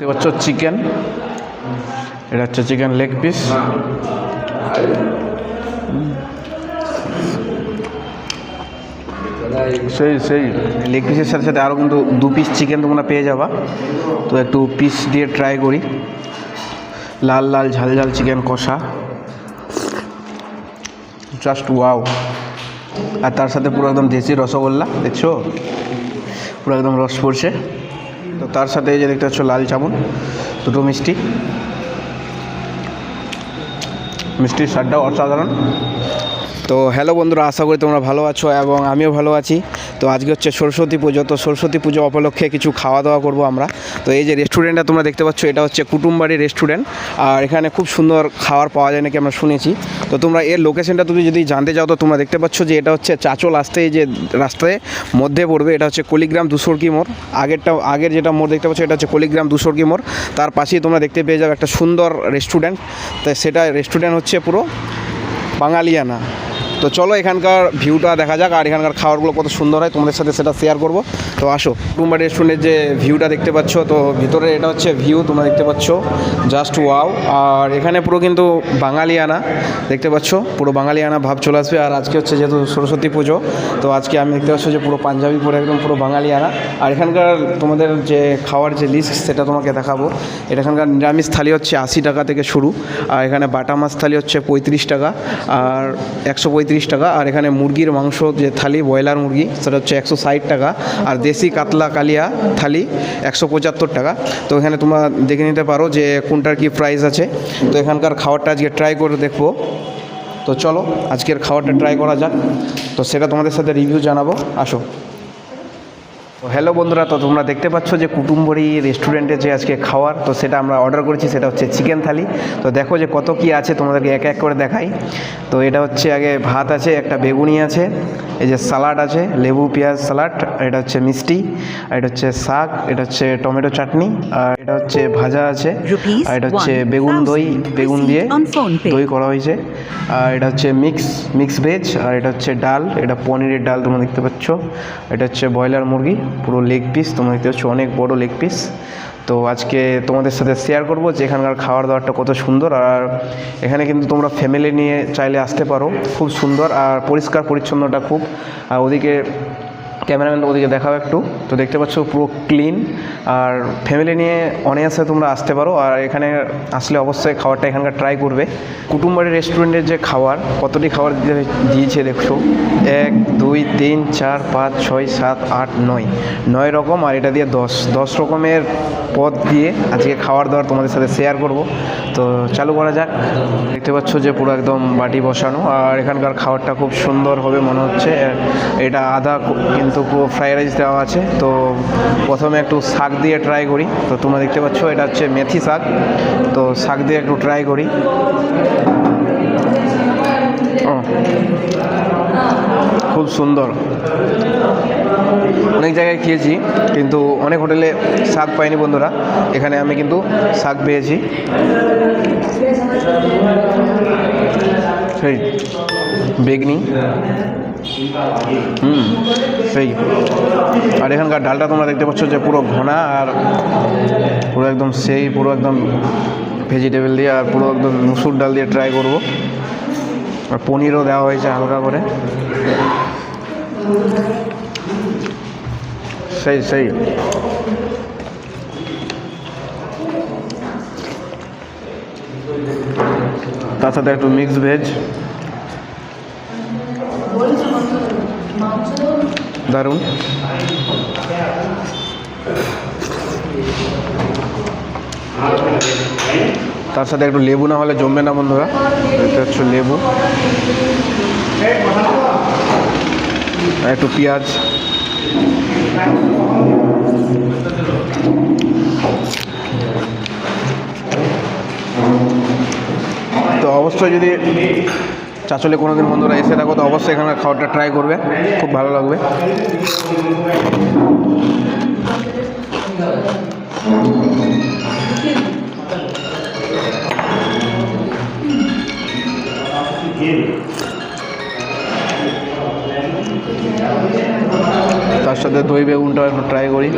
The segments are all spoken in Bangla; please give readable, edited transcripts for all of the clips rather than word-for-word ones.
দেখতে পাচ্ছ চিকেন, এটা হচ্ছে চিকেন লেগ পিস। সেই লেগ পিসের সাথে সাথে আরও কিন্তু 2 পিস চিকেন তোমরা পেয়ে যাবা। তো একটু পিস দিয়ে ট্রাই করি। লাল লাল ঝাল ঝাল চিকেন কষা, জাস্ট ওয়াও। আর তার সাথে পুরো একদম দেশি রসগোল্লা, দেখছো পুরো একদম রস পড়ছে। তো তার সাথে এই যে দেখতে পাচ্ছ লাল চামন, দুটো মিষ্টির স্বাদটাও অসাধারণ। তো হ্যালো বন্ধুরা, আশা করি তোমরা ভালো আছো এবং আমিও ভালো আছি। তো আজকে হচ্ছে সরস্বতী পুজো, তো সরস্বতী পুজো উপলক্ষে কিছু খাওয়া দাওয়া করবো আমরা। তো এই যে রেস্টুরেন্টটা তোমরা দেখতে পাচ্ছ, এটা হচ্ছে কুটুমবাড়ি রেস্টুরেন্ট। আর এখানে খুব সুন্দর খাবার পাওয়া যায় নাকি আমরা শুনেছি। তো তোমরা এর লোকেশনটা তুমি যদি জানতে চাও তো তোমরা দেখতে পাচ্ছ যে এটা হচ্ছে চাচল আসতে এই যে রাস্তায় মধ্যে পড়বে, এটা হচ্ছে কলিগ্রাম দুসরকি মোড়। আগের যেটা মোড় দেখতে পাচ্ছ এটা হচ্ছে কলিগ্রাম দুসরকি মোড়। তার পাশেই তোমরা দেখতে পেয়ে যাবে একটা সুন্দর রেস্টুরেন্ট। তো সেটা রেস্টুরেন্ট হচ্ছে পুরো বাঙালিয়ানা। তো চলো এখানকার ভিউটা দেখা যাক, আর এখানকার খাবারগুলো কত সুন্দর হয় তোমাদের সাথে সেটা শেয়ার করব। তো আসো, কুটুমবাড়ি রেস্টুরেন্টের যে ভিউটা দেখতে পাচ্ছ, তো ভিতরে এটা হচ্ছে ভিউ তোমরা দেখতে পাচ্ছ, জাস্ট ওয়াও। আর এখানে পুরো কিন্তু বাঙালিয়ানা দেখতে পাচ্ছ, পুরো বাঙালিয়ানা ভাব চলে আসবে। আর আজকে হচ্ছে যেহেতু সরস্বতী পুজো, তো আজকে আমি দেখতে পাচ্ছ যে পুরো পাঞ্জাবি পরে একদম পুরো বাঙালিয়ানা। আর এখানকার তোমাদের যে খাওয়ার যে লিস্ট সেটা তোমাকে দেখাবো। এখানকার নিরামিষ থালি হচ্ছে 80 টাকা থেকে শুরু, আর এখানে বাটা মাছ থালি হচ্ছে 35 টাকা আর 135 টাকা। আর এখানে মুরগির মাংস যে থালি, ব্রয়লার মুরগি, সেটা হচ্ছে 160 টাকা। আর দেশি কাতলা কালিয়া থালি 175 টাকা। তো এখানে তোমরা দেখে নিতে পারো যে কোনটার কি প্রাইস আছে। তো এখানকার খাবারটা আজকে ট্রাই করে দেখবো। তো চলো আজকের খাবারটা ট্রাই করা যাক, তো সেটা তোমাদের সাথে রিভিউ জানাবো। আসো। হ্যালো বন্ধুরা, তো তোমরা দেখতে পাচ্ছ যে কুটুমবাড়ি রেস্টুরেন্টে যে আজকে খাওয়ার, তো সেটা আমরা অর্ডার করেছি, সেটা হচ্ছে চিকেন থালি। তো দেখো যে কত কি আছে, তোমাদেরকে এক এক করে দেখাই। তো এটা হচ্ছে আগে ভাত আছে, একটা বেগুনি আছে, এই যে সালাড আছে, লেবু পেঁয়াজ সালাড, এটা হচ্ছে মিষ্টি, আর এটা হচ্ছে শাক, এটা হচ্ছে টমেটো চাটনি, আর এটা হচ্ছে ভাজা আছে, আর এটা হচ্ছে বেগুন দিয়ে দই করা হয়েছে, আর এটা হচ্ছে মিক্স ভেজ, আর এটা হচ্ছে ডাল, এটা পনিরের ডাল তোমরা দেখতে পাচ্ছ, এটা হচ্ছে ব্রয়লার মুরগি পুরো লেগ পিস তোমরা দেখতে পাচ্ছ, অনেক বড় লেগ পিস। তো আজকে তোমাদের সাথে শেয়ার করব যে এখানকার খাওয়ার দাওয়ারটা কত সুন্দর। আর এখানে কিন্তু তোমরা ফ্যামিলি নিয়ে চাইলে আসতে পারো, খুব সুন্দর আর পরিষ্কার পরিচ্ছন্নটা খুব। আর ওদিকে ক্যামেরাম্যান ওদিকে দেখাও একটু, তো দেখতে পাচ্ছ পুরো ক্লিন। আর ফ্যামিলি নিয়ে অনায়াসে তোমরা আসতে পারো, আর এখানে আসলে অবশ্যই খাবারটা এখানকার ট্রাই করবে। কুটুমবাড়ি রেস্টুরেন্টের যে খাবার, কতটি খাবার দিয়েছে দেখছো, 1 2 3 4 5 6 7 8 9 রকম, আর এটা দিয়ে 10 রকমের পদ দিয়ে আজকে খাবার দাবার তোমাদের সাথে শেয়ার করব। তো চালু করা যাক। দেখতে পাচ্ছ যে পুরো একদম বাটি বসানো, আর এখানকার খাবারটা খুব সুন্দর হবে মনে হচ্ছে। এটা আদা কিন্তু পুরো ফ্রাইড রাইস দেওয়া আছে। তো প্রথমে একটু শাক দিয়ে ট্রাই করি। তো তোমরা দেখতে পাচ্ছ এটা হচ্ছে মেথি শাক, তো শাক দিয়ে একটু ট্রাই করি। খুব সুন্দর, অনেক জায়গায় খেয়েছি কিন্তু অনেক হোটেলে শাক পাইনি বন্ধুরা, এখানে আমি কিন্তু শাক পেয়েছি। সেই বেগনি, সেই। আর এখানকার ডালটা তোমরা দেখতে পাচ্ছ যে পুরো ঘনা, আর পুরো একদম সেই পুরো একদম ভেজিটেবল দিয়ে, আর পুরো একদম মুসুর ডাল দিয়ে ট্রাই করব। আর পনিরও দেওয়া হয়েছে হালকা করে, সেই। তার সাথে একটু মিক্স ভেজ, দারুণ। তার সাথে একটু লেবু না হলে জমবে না বন্ধুরা, এটা হচ্ছে লেবু, একটু পেঁয়াজ। তো অবশ্যই যদি চাচলে কোনোদিন বন্ধুরা এসে থাকো তো অবশ্যই এখানে খাবারটা ট্রাই করবে, খুব ভালো লাগবে। তার সাথে দই বেগুনটা একটু ট্রাই করি।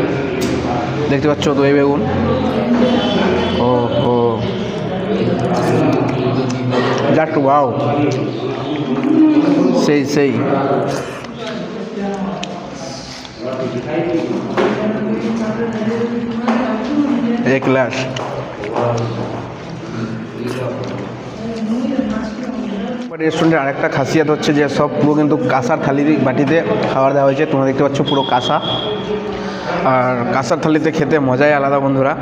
দেখতে পাচ্ছ দই বেগুন, জাস্ট ওয়াও, সেই এক লাখ। রেস্টুরেন্টের আরেকটা খাসিয়াত হচ্ছে যে সব পুরো কিন্তু কাঁসার থালি বাটিতে খাবার দেওয়া হয়েছে। তোমরা দেখতে পাচ্ছ পুরো কাঁসা, আর কাঁসার থালিতে খেতে মজাই আলাদা বন্ধুরা।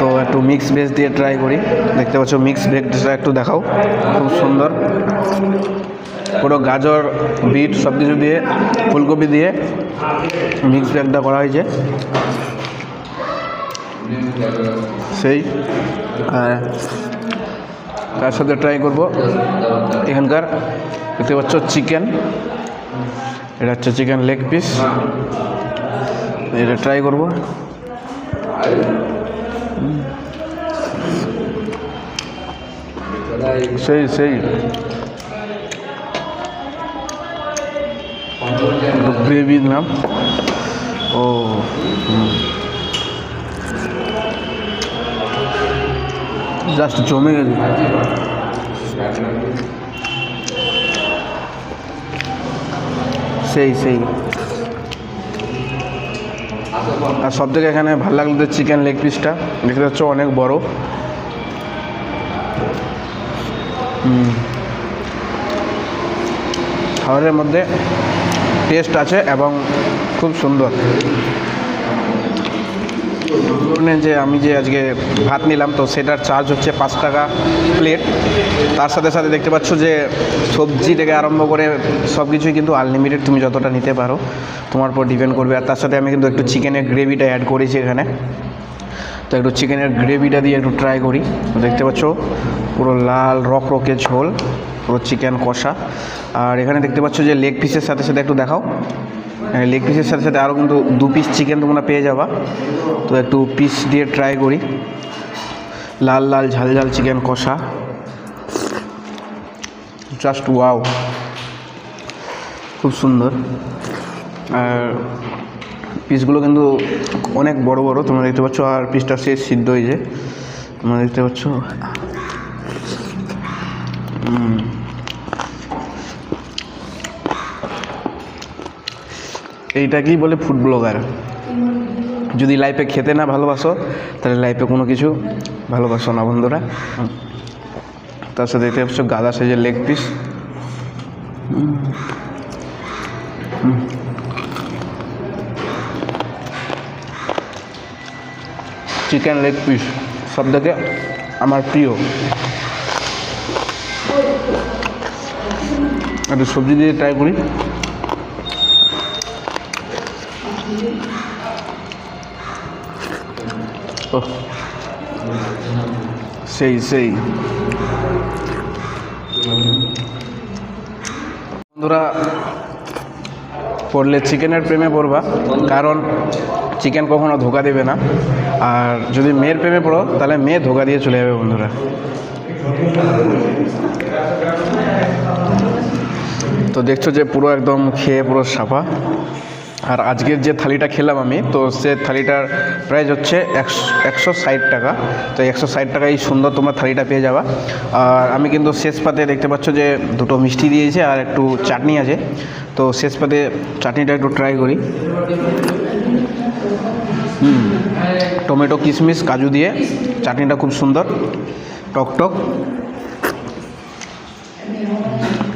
তো একটু মিক্স ভেজ দিয়ে ট্রাই করি। দেখতে পাচ্ছ মিক্স ভেজটা একটু দেখাও, খুব সুন্দর। পুরো গাজর, বিট সব কিছু দিয়ে, ফুলকপি দিয়ে মিক্স ভেজটা করা হয়েছে, সেই। আর তার সাথে ট্রাই করব এখানকার, দেখতে পাচ্ছ চিকেন, এটা হচ্ছে চিকেন লেগ পিস, এটা ট্রাই করব। সেই গ্রেভি নাম, ও জাস্ট জমে গেছে। সেই আর সব থেকে এখানে ভালো লাগলো যে চিকেন লেগ পিসটা, দেখতে পাচ্ছ অনেক বড়। খাবারের মধ্যে টেস্ট আছে এবং খুব সুন্দর। যে আমি যে আজকে ভাত নিলাম, তো সেটার চার্জ হচ্ছে 5 টাকা প্লেট। তার সাথে সাথে দেখতে পাচ্ছ যে সবজি থেকে আরম্ভ করে সব কিছুই কিন্তু আনলিমিটেড, তুমি যতটা নিতে পারো, তোমার উপর ডিপেন্ড করবে। আর তার সাথে আমি কিন্তু একটু চিকেনের গ্রেভিটা অ্যাড করেছি এখানে, তো একটু চিকেনের গ্রেভিটা দিয়ে একটু ট্রাই করি। দেখতে পাচ্ছ পুরো লাল রকরকে ঝোল, পুরো চিকেন কষা। আর এখানে দেখতে পাচ্ছ যে লেগ পিসের সাথে সাথে একটু দেখাও, লেগ পিসের সাথে সাথে আরও কিন্তু 2 পিস চিকেন তোমরা পেয়ে যাবা। তো একটু পিস দিয়ে ট্রাই করি, লাল লাল ঝাল ঝাল চিকেন কষা, জাস্ট ওয়াও, খুব সুন্দর। আর পিসগুলো কিন্তু অনেক বড় বড়, তোমরা দেখতে পাচ্ছ। আর পিসটা শেষ সিদ্ধ হয়েছে, তোমরা দেখতে পাচ্ছ। এইটাকেই বলে ফুড ব্লগার। যদি লাইফে খেতে না ভালোবাসো, তাহলে লাইফে কোনো কিছু ভালোবাসো না বন্ধুরা। তার সাথে দেখতে পাচ্ছ গাদা সাইজের leg piece, chicken leg piece সব থেকে আমার প্রিয়। একটু সবজি দিয়ে ট্রাই করি। ও সেই বন্ধুরা, পড়লে চিকেনের প্রেমে পড়বা, কারণ চিকেন কখনো ধোকা দেবে না। আর যদি মেয়ের প্রেমে পড়ো, তাহলে মেয়ে ধোকা দিয়ে চলে যাবে বন্ধুরা। তো দেখছো যে পুরো একদম খেয়ে পুরো সাফা। আর আজকের যে থালিটা খেলাম আমি, তো সে থালিটার প্রাইস হচ্ছে 160 টাকা। তো 160 টাকায় এই সুন্দর তোমরা থালিটা পেয়ে যাবা। আর আমি কিন্তু শেষ পাতে দেখতে পাচ্ছ যে 2টো মিষ্টি দিয়েছে আর একটু চাটনি আছে। তো শেষ পাতে চাটনিটা একটু ট্রাই করি। টমেটো কিশমিশ কাজু দিয়ে চাটনিটা খুব সুন্দর, টক টক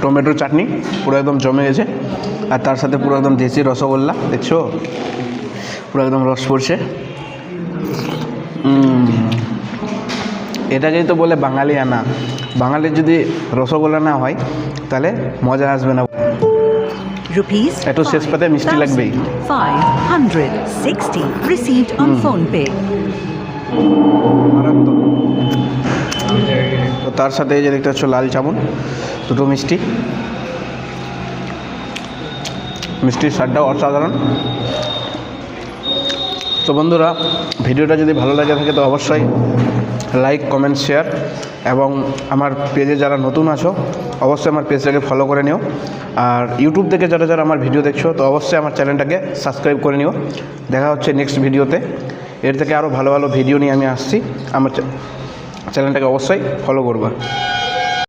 টমেটোর চাটনি, পুরো একদম জমে গেছে। আর তার সাথে পুরো একদম দেশি রসগোল্লা, দেখছো পুরো একদম রস পড়ছে। এটাকেই তো বলে বাঙালি আনা। বাঙালির যদি রসগোল্লা না হয়, তাহলে মজা আসবে না। একটু শেষ পাতে মিষ্টি লাগবেই। 560 received on phone pay. তো তার সাথে এই যে দেখতে পাচ্ছ লাল চামন, 2টো মিষ্টির স্বাদটা অসাধারণ। তো বন্ধুরা, ভিডিওটা যদি ভালো লাগে থাকে তো অবশ্যই লাইক, কমেন্ট, শেয়ার, এবং আমার পেজে যারা নতুন আছো অবশ্যই আমার পেজটাকে ফলো করে নিও। আর ইউটিউব থেকে যারা যারা আমার ভিডিও দেখছো, তো অবশ্যই আমার চ্যানেলটাকে সাবস্ক্রাইব করে নিও। দেখা হচ্ছে নেক্সট ভিডিওতে। এর থেকে আরও ভালো ভালো ভিডিও নিয়ে আমি আসছি। আমার চ্যানেলটাকে অবশ্যই ফলো করবা।